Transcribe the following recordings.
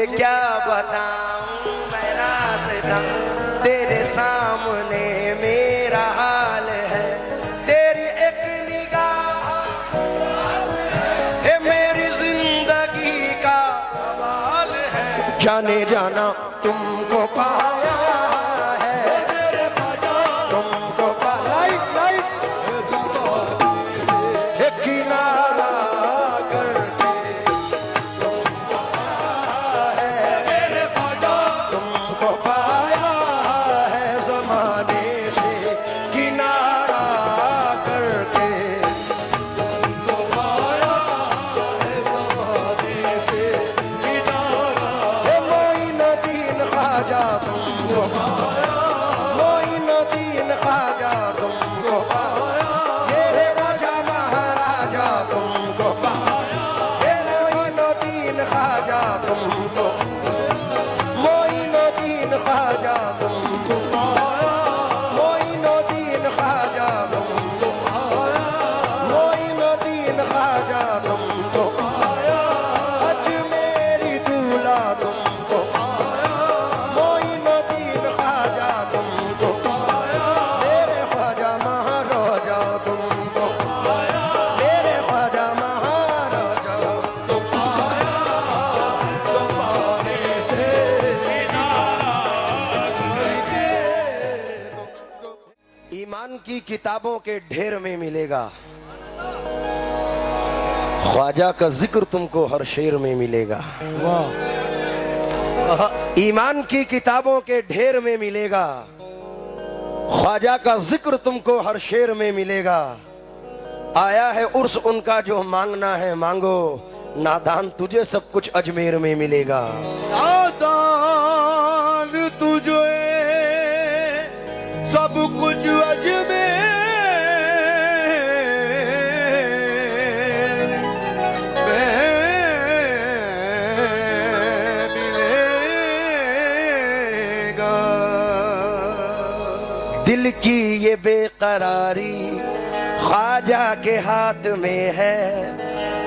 तुझे क्या बताऊं मैं रास्ता, तेरे सामने मेरा हाल है। तेरी एक निगाह है मेरी जिंदगी का सवाल है। जाने जाना तुमको पाया है, तुमको लाइट लाइट एक किनारा करके तुमको पाया है, तुमको पाया है ज़माने से किनारा करके तुमको पाया है ज़माने से किनारा। मोइनुद्दीन ख्वाजा तुमको पाया, मोइनुद्दीन ख्वाजा तुमको पाया, मेरे राजा महाराजा तुमको पाया। मोइनुद्दीन ख्वाजा तुमको, मोइनुद्दीन ख्वाजा तुमको पाया, मोइनुद्दीन ख्वाजा तुमको पाया, मोइनुद्दीन ख्वाजा तुमको पाया। अजमेरी दूल्हा तुमको पाया, मोइनुद्दीन ख्वाजा तुमको पाया, मेरे ख्वाजा महाराजा तुमको पाया, मेरे ख्वाजा महाराजा तुमको पाया ज़माने से किनारा करके। ईमान की किताबों के ढेर में मिलेगा, ख्वाजा का जिक्र तुमको हर शेर में मिलेगा। ईमान की किताबों के ढेर में मिलेगा, ख्वाजा का जिक्र तुमको हर शेर में मिलेगा। आया है उर्स उनका जो मांगना है मांगो, नादान तुझे सब कुछ अजमेर में मिलेगा। नादान तुझे सब कुछ अजमेर दिल की ये बेकरारी ख्वाजा के हाथ में है,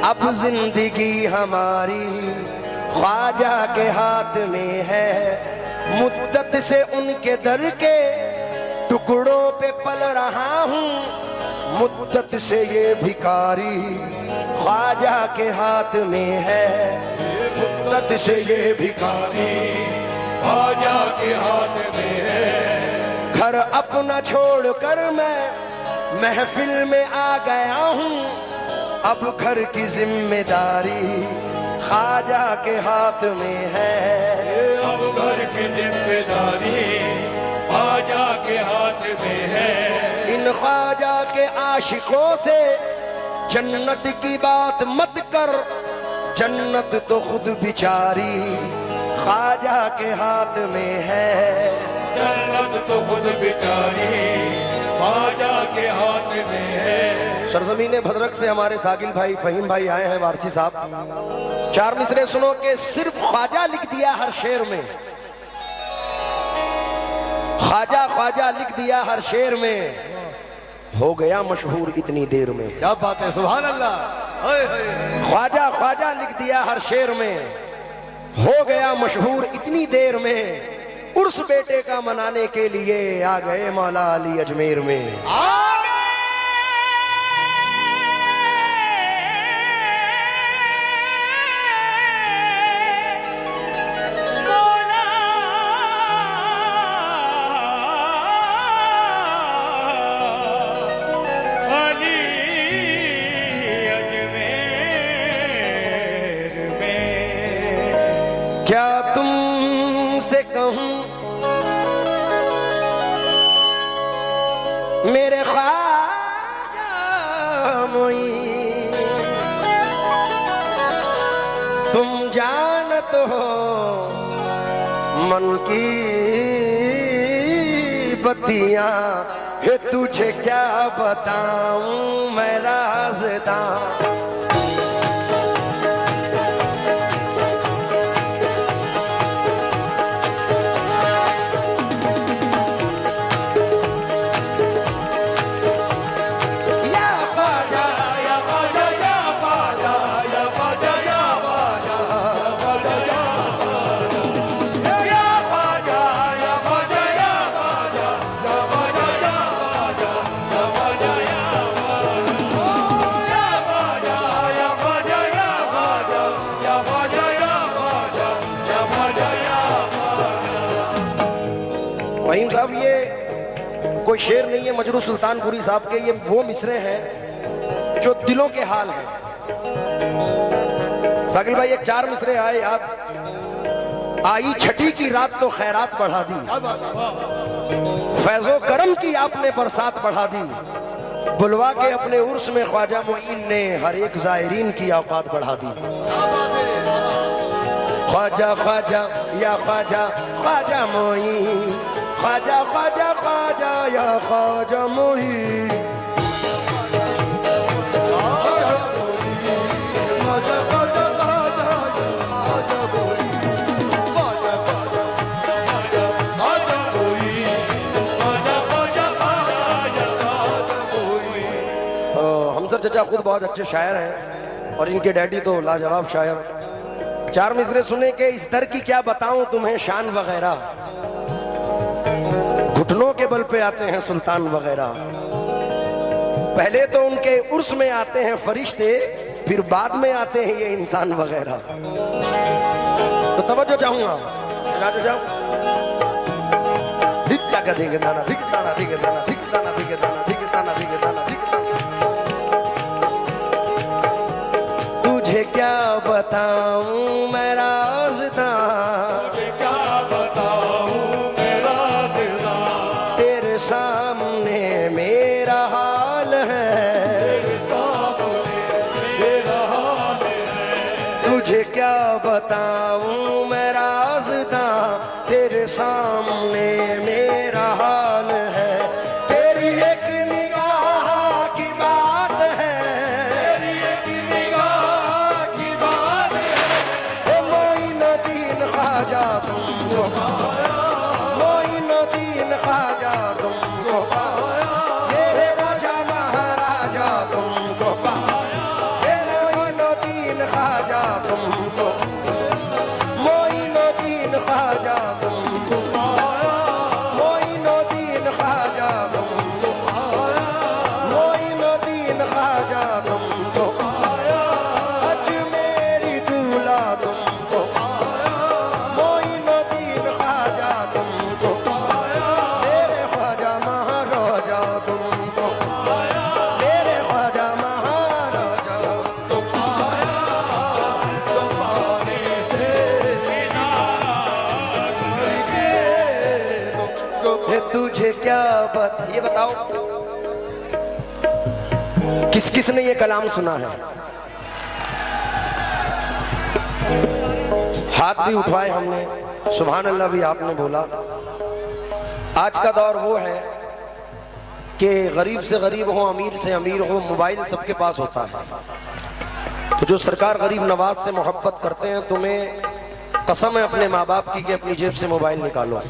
अब जिंदगी हमारी ख्वाजा के हाथ में है। मुद्दत से उनके दर के टुकड़ों पे पल रहा हूँ, मुद्दत से ये भिखारी ख्वाजा के हाथ में है, मुद्दत से ये भिखारी ख्वाजा के हाथ में है। घर अपना छोड़कर मैं महफिल में आ गया हूँ, अब घर की जिम्मेदारी ख्वाजा के हाथ में है। अब घर की जिम्मेदारी ख्वाजा के हाथ में है। इन ख्वाजा के आशिकों से जन्नत की बात मत कर, जन्नत तो खुद बिचारी ख्वाजा के हाथ में है। जन्नत तो खुद बिचारी ख्वाजा के हाथ में है। सरजमीन भद्रक से हमारे सागिल भाई फहीम भाई आए हैं, वारसी साहब। चार मिसरे सुनो के सिर्फ ख्वाजा लिख दिया हर शेर में, ख्वाजा ख्वाजा लिख दिया हर शेर में, हो गया मशहूर इतनी देर में। क्या बात है, सुभान अल्लाह। ख्वाजा ख्वाजा लिख दिया हर शेर में, हो गया मशहूर इतनी देर में। उर्स बेटे का मनाने के लिए आ गए मौला अली अजमेर में। क्या तुमसे कहूं मेरे ख्वाजा मोईन, तुम जानत हो मन की बत्तियां, है तुझे क्या बताऊं मैं राज़दां। फहीम साहब, ये कोई शेर नहीं है मजरू सुल्तानपुरी साहब के, ये वो मिसरे हैं जो दिलों के हाल हैं। साकिल भाई, एक 4 मिसरे आए याद। आई छठी की रात तो खैरात बढ़ा दी, फैजो करम की आपने बरसात बढ़ा दी, बुलवा के अपने उर्स में ख्वाजा मोइन ने हर एक ज़ायरीन की औकात बढ़ा दी। ख्वाजा ख्वाजा या ख्वाजा ख्वाजा मोइन, ख्वाजा ख्वाजा ख्वाजा या ख्वाजा मोइन। हमसर चचा खुद बहुत अच्छे शायर हैं और इनके डैडी तो लाजवाब शायर। 4 मिसरे सुने के इस दर की क्या बताऊं तुम्हें शान वगैरह, घुटनों के बल पे आते हैं सुल्तान वगैरह। पहले तो उनके उर्स में आते हैं फरिश्ते, फिर बाद में आते हैं ये इंसान वगैरह। तो तवज्जो चाहूंगा, जाओ दिखता का दिखे दाना, दिखता ना दिखे दाना, दिखता ना दिखे दाना, दिखता ना दिखे दाना, तुझे क्या बताऊं मैं राज़दां, तुझे क्या बताऊं मैं राज़दां, तेरे सामने मेरा हाल है, तेरे सामने मेरा हाल है। तुझे क्या बताऊं मैं राज़दां, तेरे सामने मेरा हाल है। तेरी एक निगाह की बात है, तेरी एक निगाह की बात है। मोइनुद्दीन ख्वाजा तुमको, मोइनुद्दीन ख्वाजा तुमको, मेरे राजा महाराजा तुमको, मोइनुद्दीन ख्वाजा तुमको, मोइनुद्दीन ख्वाजा तुमको, मोइनुद्दीन ख्वाजा तुमको, मोइनुद्दीन ख्वाजा तुमको, अजमेरी दूल्हा तुमको, मोइनुद्दीन ख्वाजा तुमको, मेरे ख्वाजा महाराजा तुमको, मेरे ख्वाजा महाराजा तुमको। ये तुझे क्या ये बताओ, किस किस ने ये कलाम सुना है? हाथ भी उठवाए हमने, सुभान अल्लाह भी आपने बोला। आज का दौर वो है कि गरीब से गरीब हो, अमीर से अमीर हो, मोबाइल सबके पास होता है। तो जो सरकार गरीब नवाज से मोहब्बत करते हैं, तुम्हें कसम है अपने माँ बाप की कि अपनी जेब से मोबाइल निकालो,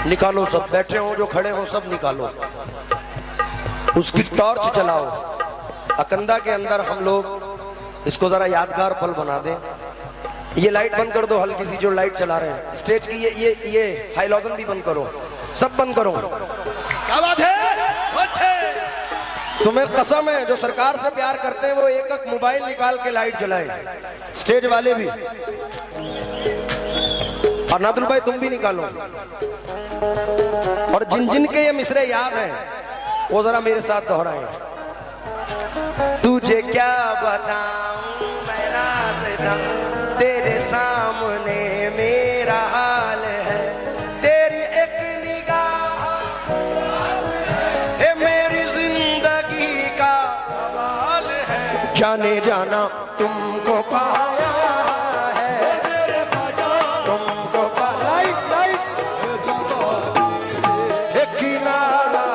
निकालो, सब बैठे हो जो खड़े हो सब निकालो, उसकी टॉर्च चलाओ। अकंदा के अंदर हम लोग इसको जरा यादगार पल बना दें। ये लाइट बंद कर दो, हल्की सी जो लाइट चला रहे हैं स्टेज की, ये हाइलोजन भी बंद करो, सब बंद करो। क्या बात है? अच्छे तुम्हें कसम है जो सरकार से प्यार करते हैं वो एक एक मोबाइल निकाल के लाइट जलाए, स्टेज वाले भी। और नादुल भाई तुम भी निकालो। और जिन जिन के ये मिसरे याद हैं वो जरा मेरे साथ दोहराएं। तुझे क्या बताऊं मैं राज़दां, तेरे सामने मेरा हाल है। तेरी एक निगाह है मेरी जिंदगी का सवाल है। जाने जाना तुमको पाया है, तुमको लाइट लाइट एक किनारा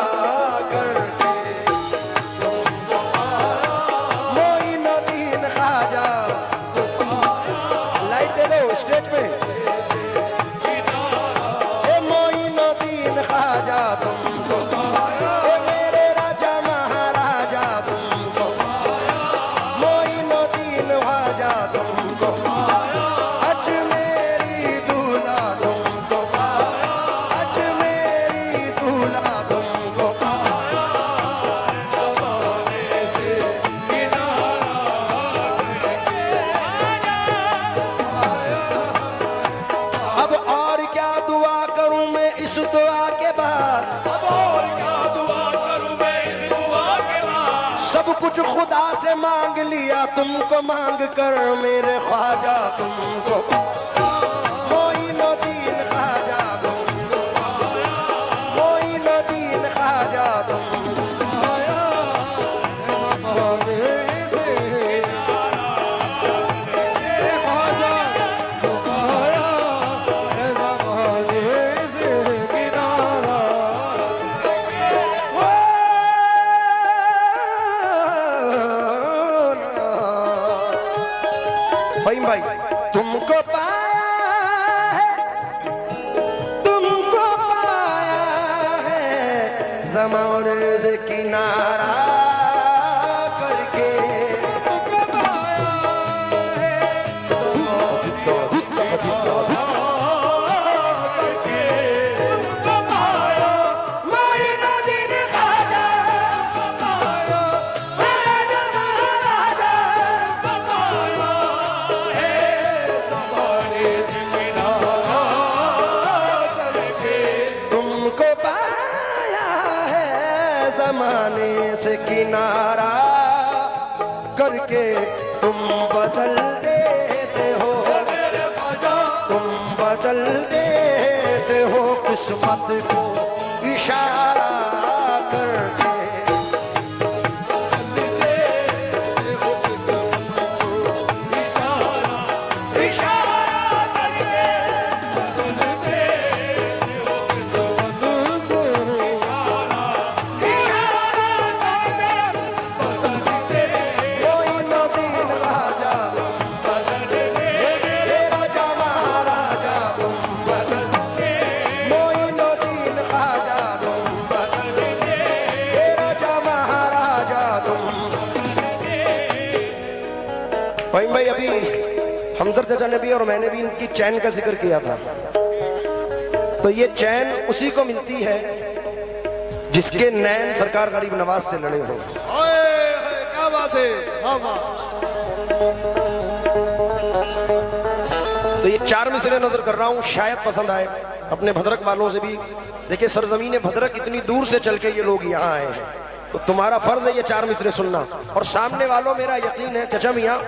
करके मोइनुद्दीन ख्वाजा। लाइट दे दो स्टेज पे। मोइनुद्दीन ख्वाजा तुमको, मेरे राजा महाराजा तुमको, मोइनुद्दीन ख्वाजा तुमको, अजमेरी दूल्हा तुमको, अजमेरी दूल्हा तुमको। कुछ खुदा से मांग लिया तुमको मांग कर मेरे ख्वाजा तुमको मोइनुद्दीन ख्वाजा तुमको मोइनुद्दीन ख्वाजा तुमको फहीम भाई तुमको पाया है ज़माने से किनारा करके तुमको पाया है मोइनुद्दीन ख्वाजा ज़माने से किनारा करके तुम बदल देते हो तुम बदल देते हो किस्मत को इशारा करके फहीम भाई अभी हमदर्द चाचा ने भी और मैंने भी इनकी चैन का जिक्र किया था, तो ये चैन उसी को मिलती है जिसके नैन सरकार गरीब नवाज से लड़े हो। क्या बात है। तो ये 4 मिसरे नजर कर रहा हूँ, शायद पसंद आए अपने भद्रक वालों से भी। देखिए सरजमीन भद्रक इतनी दूर से चल के ये लोग यहाँ आए हैं, तो तुम्हारा फर्ज है ये 4 मिसरे सुनना। और सामने वालों मेरा यकीन है चचा मियाँ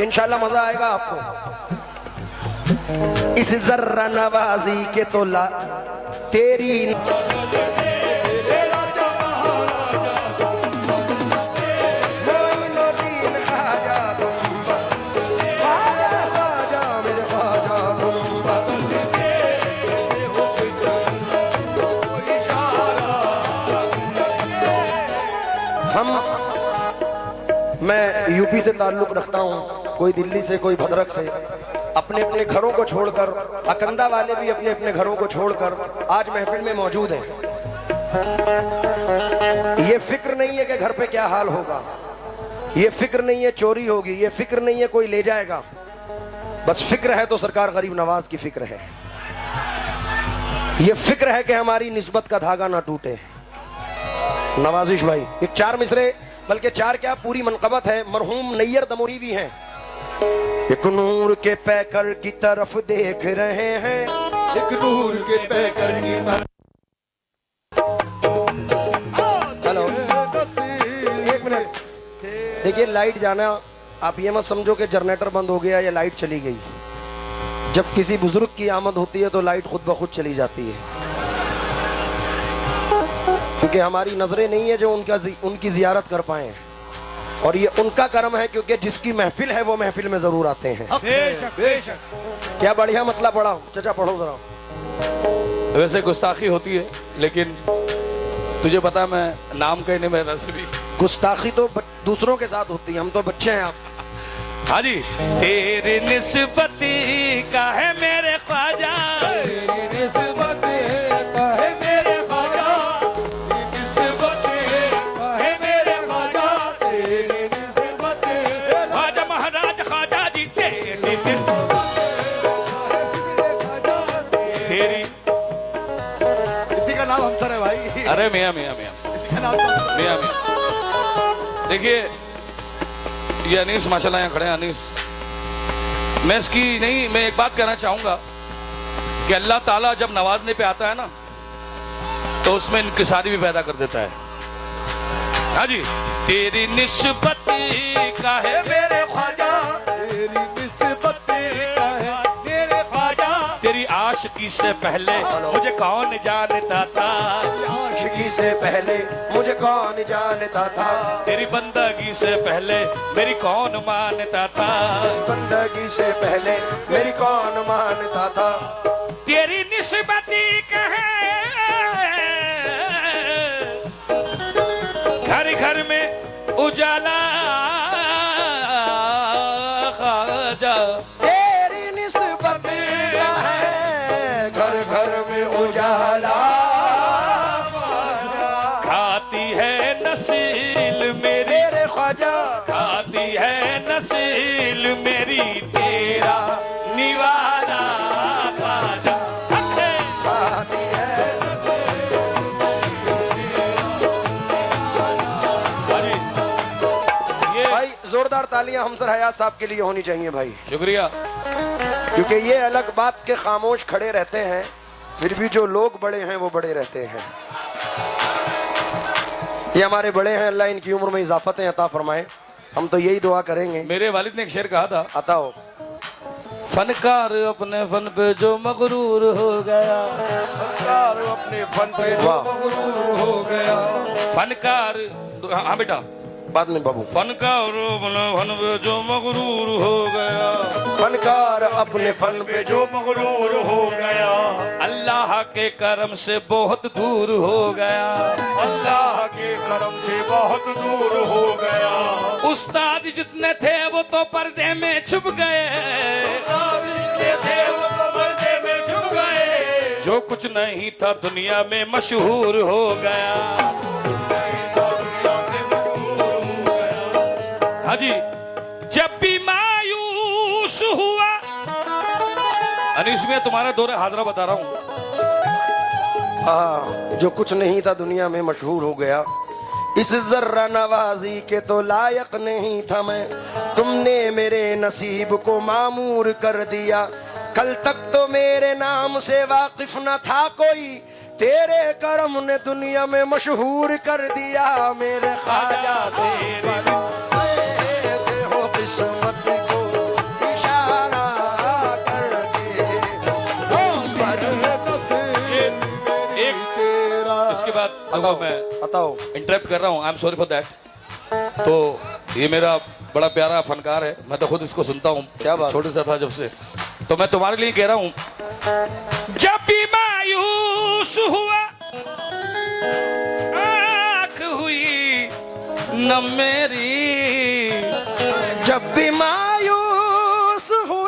इंशाल्लाह मजा आएगा आपको। इस जर्रा नवाजी के तो ला तेरी मोइनुद्दीन ख्वाजा तुम ख्वाजा मेरे ख्वाजा तुम मैं यूपी से ताल्लुक रखता हूँ, कोई दिल्ली से कोई भद्रक से, अपने अपने घरों को छोड़कर, अकंदा वाले भी अपने अपने घरों को छोड़कर आज महफिल में मौजूद हैं। ये फिक्र नहीं है कि घर पे क्या हाल होगा, ये फिक्र नहीं है चोरी होगी, ये फिक्र नहीं है कोई ले जाएगा, बस फिक्र है तो सरकार गरीब नवाज की फिक्र है। ये फिक्र है कि हमारी निस्बत का धागा ना टूटे। नवाजिश भाई एक 4 मिसरे, बल्कि 4 क्या पूरी मनकबत है, मरहूम नैयर दमोरी भी हैं। एक नूर के पैकर की तरफ देख रहे हैं, एक नूर के पैकर की तरफ। हेलो 1 मिनट, देखिए लाइट जाना, आप ये मत समझो कि जनरेटर बंद हो गया या लाइट चली गई। जब किसी बुजुर्ग की आमद होती है तो लाइट खुद ब खुद चली जाती है, क्योंकि हमारी नजरें नहीं है जो उनकी जियारत कर पाए, और ये उनका कर्म है क्योंकि जिसकी महफिल है वो महफिल में जरूर आते हैं। बेशक बेशक। क्या बढ़िया मतलब पढ़ा चचा, पढ़ो जरा। वैसे गुस्ताखी होती है, लेकिन तुझे पता मैं नाम कहने में वैसे भी गुस्ताखी तो दूसरों के साथ होती है, हम तो बच्चे हैं आप। हाँ जी। तेरी निस्बती का है मेरे ख्वाजा, तेरी निस्बती का है मेरे ख्वाजा, निस्बती का है मेरे ख्वाजा, तेरी निस्बती ख्वाजा महाराज ख्वाजा जी तेरी इसी का नाम हमसर है भाई। अरे मियाँ मियाँ मियाँ इसी का नाम मियाँ मियाँ देखिए ये अनीस माशाल्लाह यहाँ खड़े हैं। अनीस, मैं इसकी नहीं, मैं एक बात कहना चाहूंगा कि अल्लाह ताला जब नवाजने पे आता है ना तो उसमें इंकिसारी भी पैदा कर देता है। हाँ जी। तेरी निस्बत का है मेरे ख्वाजा, तेरी निस्बत का है मेरे ख्वाजा। तेरी आशिकी से पहले मुझे कौन जानता था, आशिकी से पहले मुझे कौन जानता था, तेरी बंदगी से पहले मेरी कौन मानता था, बंदगी से पहले मेरी कौन मानता था। तेरी निस्बती कहे घर घर में उजाला ख्वाजा। तेरी निस्बत का है घर घर में उजाला, खाती है नस्ल मेरी, मेरे ख्वाजा खाती है नस्ल मेरी तेरा निवाला ख्वाजा। खाती है। ये भाई जोरदार तालियां हमसर हयात साहब के लिए होनी चाहिए भाई, शुक्रिया। क्योंकि ये अलग बात के खामोश खड़े रहते हैं, फिर भी जो लोग बड़े हैं वो बड़े रहते हैं। ये हमारे बड़े हैं, अल्लाह इनकी उम्र में इजाफतें अता फरमाए। हम तो यही दुआ करेंगे। मेरे वालिद ने एक शेर कहा था, अता हो। फनकार अपने फन पे जो मगरूर हो गया, फनकार अपने फन पे जो वाह। मगरूर हो गया। फनकार, हाँ बेटा, बाद में बाबू। फनकार अपने फन पे जो मगरूर हो गया, फनकार अपने फन पे जो जो मगरूर हो गया, अल्लाह के करम से बहुत दूर हो गया, अल्लाह के करम से बहुत दूर हो गया। उस्ताद जितने थे वो तो पर्दे में छुप गए, जितने थे वो तो पर्दे में छुप गए। जो कुछ नहीं था दुनिया में मशहूर हो गया। हाँ जी। जब भी मायूस हुआ, अनीस में तुम्हारा दौरे हाजरा बता रहा हूँ, जो कुछ नहीं था दुनिया में मशहूर हो गया। इस जर्रा नवाजी के तो लायक नहीं था मैं, तुमने मेरे नसीब को मामूर कर दिया। कल तक तो मेरे नाम से वाकिफ न था कोई, तेरे करम ने दुनिया में मशहूर कर दिया। मेरे ख्वाजा तो देते हो किस्मत को इशारा करके। इसके बाद देखो मैं बताओ। इंटरप्ट कर रहा हूँ, I am sorry for that. तो ये मेरा बड़ा प्यारा फनकार है, मैं तो खुद इसको सुनता हूँ, क्या बात। छोटे सा था जब से। तो मैं तुम्हारे लिए कह रहा हूँ, जब भी मायूस हुआ आँख हुई न मेरी, जब भी माँ